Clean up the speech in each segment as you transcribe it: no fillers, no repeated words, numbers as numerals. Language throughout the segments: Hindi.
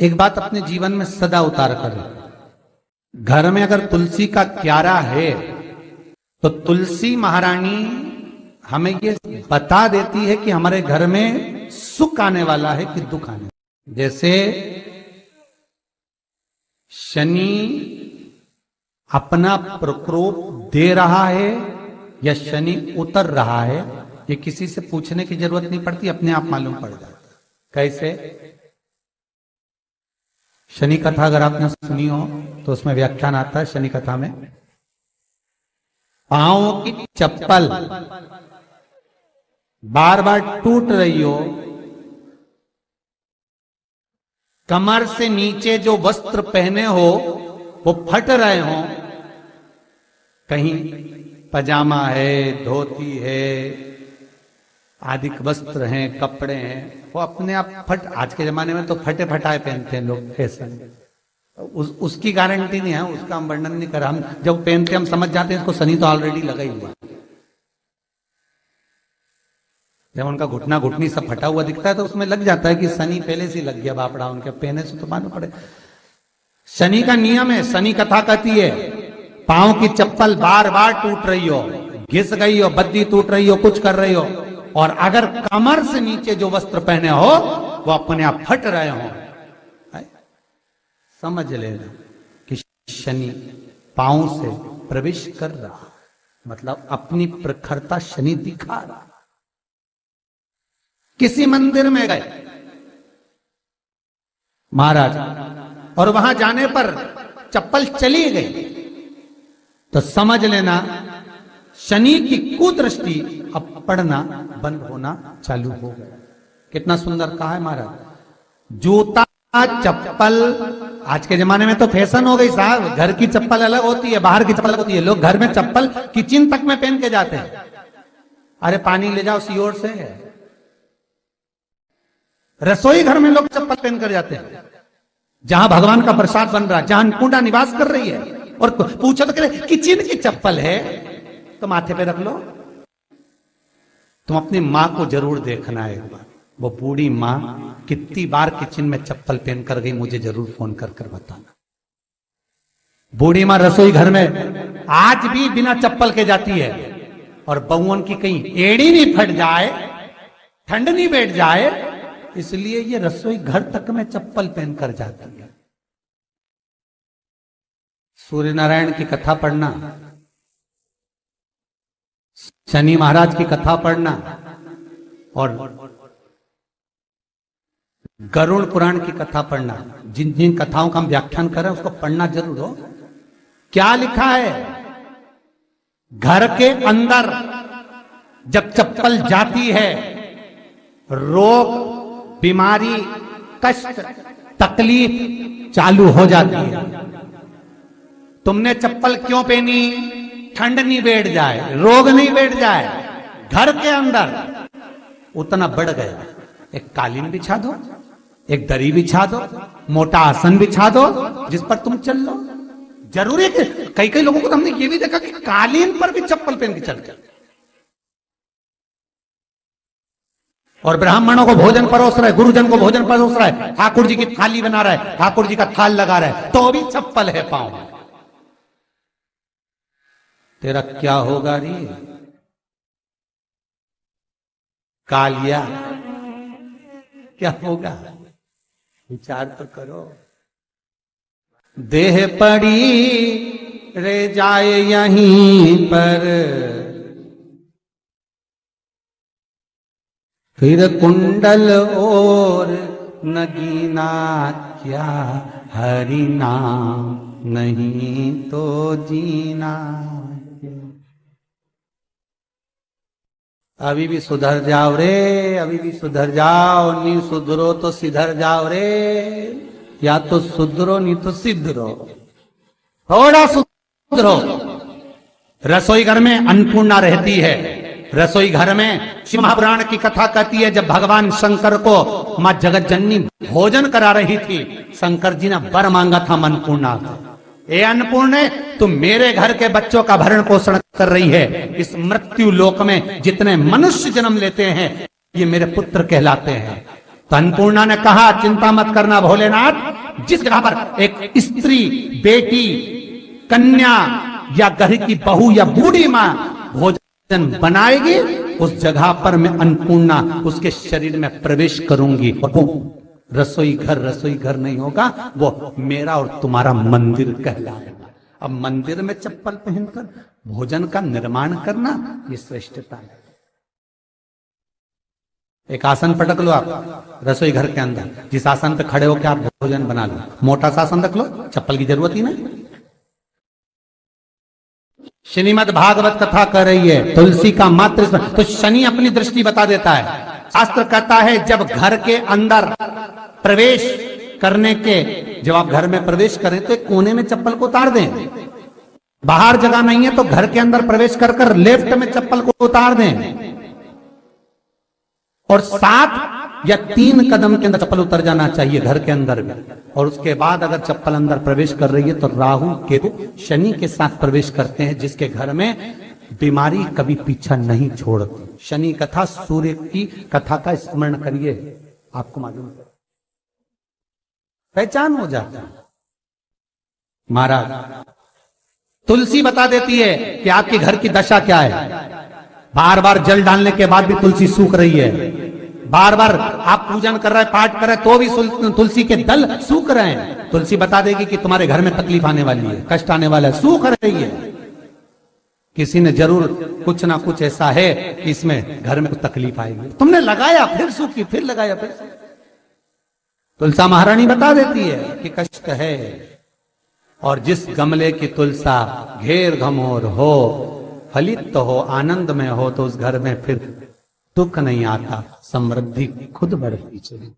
एक बात अपने जीवन में सदा उतार कर, घर में अगर तुलसी का क्यारा है तो तुलसी महारानी हमें ये बता देती है कि हमारे घर में सुख आने वाला है कि दुख आने वाला है। जैसे शनि अपना प्रकोप दे रहा है या शनि उतर रहा है, ये किसी से पूछने की जरूरत नहीं पड़ती, अपने आप मालूम पड़ जाता। कैसे? शनि कथा अगर आपने सुनी हो तो उसमें व्याख्यान आता है शनि कथा में, पांव की चप्पल बार बार टूट रही हो, कमर से नीचे जो वस्त्र पहने हो वो फट रहे हो, कहीं पजामा है, धोती है, आदि वस्त्र हैं, कपड़े हैं, वो अपने आप फट, आज के जमाने में तो फटे फटाए पहनते हैं लोग फैशन, उसकी गारंटी नहीं है, उसका हम वर्णन नहीं कर रहा। हम जब पहनते हम समझ जाते हैं इसको शनि तो ऑलरेडी लगा ही हुआ। जब उनका घुटना घुटनी सब फटा हुआ दिखता है तो उसमें लग जाता है कि शनि पहले से लग गया बापड़ा, उनके पहने से तो मालूम पड़े। शनि का नियम है, शनि कथा कहती है पांव की चप्पल बार बार टूट रही हो, घिस गई हो, बद्दी टूट रही हो, कुछ कर रही हो, और अगर कमर से नीचे जो वस्त्र पहने हो वो अपने आप फट रहे हो, समझ लेना कि शनि पांव से प्रवेश कर रहा, मतलब अपनी प्रखरता शनि दिखा रहा। किसी मंदिर में गए महाराज और वहां जाने पर चप्पल चली गई तो समझ लेना शनि की कुदृष्टि अब पड़ना बंद होना चालू हो गया। कितना सुंदर कहा है महाराज। जूता चप्पल आज के जमाने में तो फैशन हो गई साहब, घर की चप्पल अलग होती है, बाहर की चप्पल अलग होती है। लोग घर में चप्पल किचन तक में पहन के जाते हैं। अरे पानी ले जाओ सीओर से, रसोई घर में लोग चप्पल पहन कर जाते हैं, जहां भगवान का प्रसाद बन रहा है, जहां अन्नपूर्णा निवास कर रही है, और पूछो तो कह किचन की चप्पल है तो माथे पे रख लो। तुम अपनी मां को जरूर देखना है एक बार, वो बूढ़ी मां कितनी बार किचन में चप्पल पहन कर गई, मुझे जरूर फोन कर कर बताना। बूढ़ी मां रसोई घर में आज भी बिना चप्पल के जाती है, और बहुओं की कहीं एड़ी नहीं फट जाए, ठंड नहीं बैठ जाए, इसलिए ये रसोई घर तक में चप्पल पहन कर जाती है। सूर्य नारायण की कथा पढ़ना, शनि महाराज की कथा पढ़ना, और गरुड़ पुराण की कथा पढ़ना, जिन जिन कथाओं का हम व्याख्यान कर रहे हैं उसको पढ़ना जरूर हो। क्या लिखा है? घर के अंदर जब चप्पल जाती है, रोग, बीमारी, कष्ट, तकलीफ चालू हो जाती है। तुमने चप्पल क्यों पहनी? ठंड नहीं बैठ जाए, रोग नहीं बैठ जाए। घर के अंदर उतना बढ़ गया, एक कालीन बिछा दो, एक दरी बिछा दो, मोटा आसन बिछा दो, जिस पर तुम चल लो। जरूरी है कि कई कई लोगों को तो हमने ये भी देखा कि कालीन पर भी चप्पल पहन के चलते, और ब्राह्मणों को भोजन परोस रहा है, गुरुजन को भोजन परोस रहा है, ठाकुर जी की थाली बना रहा है, ठाकुर जी का थाल लगा रहा है, तो भी चप्पल है पांव में। तेरा क्या होगा रे कालिया, क्या होगा? विचार तो करो। देह पड़ी रे जाए यहीं पर, फिर कुंडल और नगीना, क्या हरि नाम नहीं तो जीना। अभी भी सुधर जाओ रे, अभी भी सुधर जाओ, नहीं सुधरो तो सिधर जाओ रे, या तो सुधरो नहीं तो सिद्धरो, थोड़ा सुधरो। रसोई घर में अन्नपूर्णा रहती है, रसोई घर में शिव महापुराण की कथा कहती है जब भगवान शंकर को मां जगत जननी भोजन करा रही थी, शंकर जी ने वर मांगा था अन्नपूर्णा से, ए अन्नपूर्णे तुम मेरे घर के बच्चों का भरण पोषण कर रही है, इस मृत्यु लोक में जितने मनुष्य जन्म लेते हैं ये मेरे पुत्र कहलाते हैं, तो अन्नपूर्णा ने कहा चिंता मत करना भोलेनाथ, जिस जगह पर एक स्त्री, बेटी, कन्या या घर की बहू या बूढ़ी मां भोजन बनाएगी, उस जगह पर मैं अन्नपूर्णा उसके शरीर में प्रवेश करूंगी। और वो रसोई घर नहीं होगा, वो मेरा और तुम्हारा मंदिर कहलाएगा। अब मंदिर में चप्पल पहनकर भोजन का निर्माण करना, ये श्रेष्ठता है। एक आसन पटक लो आप रसोई घर के अंदर, जिस आसन पे खड़े होकर आप भोजन बना लो। मोटा सा आसन रख लो, चप्पल की जरूरत ही नहीं। श्रीमद् भागवत कथा कर रही है, तुलसी का मात्र तो शनि अपनी दृष्टि बता देता है। शास्त्र कहता है जब घर के अंदर प्रवेश करने के, जब आप घर में प्रवेश करें तो एक कोने में चप्पल को उतार दें। बाहर जगह नहीं है तो घर के अंदर प्रवेश कर लेफ्ट में चप्पल को उतार दें, और 7 या 3 कदम के अंदर चप्पल उतर जाना चाहिए घर के अंदर भी। और उसके बाद अगर चप्पल अंदर प्रवेश कर रही है तो राहु केतु शनि के साथ प्रवेश करते हैं, जिसके घर में बीमारी कभी पीछा नहीं छोड़ती। शनि कथा, सूर्य की कथा का स्मरण करिए, आपको मालूम है, पहचान हो जाता है। महाराज तुलसी बता देती है कि आपके घर की दशा क्या है। बार बार जल डालने के बाद भी तुलसी सूख रही है, बार बार आप पूजन कर रहे हैं, पाठ कर रहे हैं, तो भी तुलसी के दल सूख रहे हैं। तुलसी बता देगी कि तुम्हारे घर में तकलीफ आने वाली है, कष्ट आने वाला है, सूख रही है। किसी ने जरूर कुछ ना कुछ ऐसा है कि इसमें घर में कुछ तकलीफ आएगी, तुमने लगाया फिर सूखी, फिर लगाया फिर। तुलसा महारानी बता देती है कि कष्ट है। और जिस गमले की तुलसा घेर घमोर हो, फलित हो, आनंद में हो, तो उस घर में फिर दुख नहीं आता, समृद्धि खुद बढ़ती चली।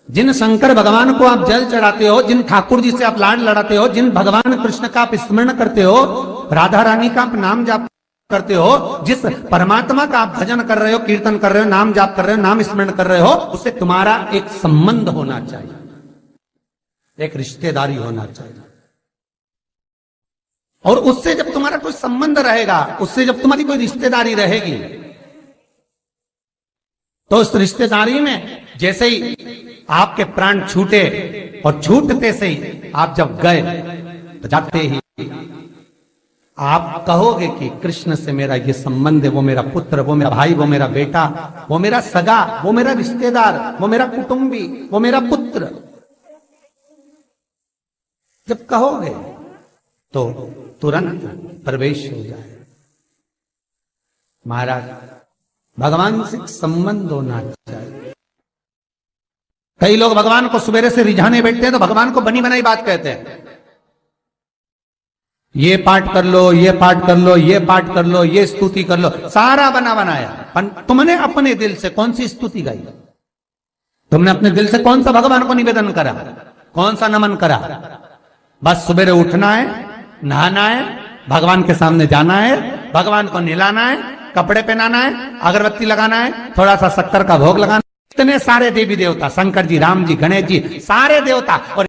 जिन शंकर भगवान को आप जल चढ़ाते हो, जिन ठाकुर जी से आप लाड लड़ाते हो, जिन भगवान कृष्ण का आप स्मरण करते हो, राधा रानी का आप नाम जाप करते हो, जिस परमात्मा का आप भजन कर रहे हो, कीर्तन कर रहे हो, नाम जाप कर रहे हो, नाम स्मरण कर रहे हो, उससे तुम्हारा एक संबंध होना चाहिए, एक रिश्तेदारी होना चाहिए। और उससे जब तुम्हारा कोई संबंध रहेगा, उससे जब तुम्हारी कोई रिश्तेदारी रहेगी, तो उस रिश्तेदारी में जैसे ही आपके प्राण छूटे, और छूटते से ही आप जब गए, तो जाते ही आप कहोगे कि कृष्ण से मेरा ये संबंध है, वो मेरा पुत्र, वो मेरा भाई, वो मेरा बेटा, वो मेरा सगा, वो मेरा रिश्तेदार, वो मेरा कुटुंबी, वो मेरा पुत्र। जब कहोगे तो तुरंत प्रवेश हो जाए। महाराज भगवान से संबंध होना चाहिए। कई लोग भगवान को सवेरे से रिझाने बैठते हैं तो भगवान को बनी बनाई बात कहते हैं, ये पाठ कर लो, ये पाठ कर लो, ये पाठ कर लो, ये स्तुति कर लो, सारा बना बनाया। तुमने अपने दिल से कौन सी स्तुति गाई? तुमने अपने दिल से कौन सा भगवान को निवेदन करा, कौन सा नमन करा? बस सवेरे उठना है, नहाना है, भगवान के सामने जाना है, भगवान को नहलाना है, कपड़े पहनाना है, अगरबत्ती लगाना है, थोड़ा सा शक्कर का भोग लगाना। इतने सारे देवी देवता, शंकर जी, राम जी, गणेश जी, सारे देवता, और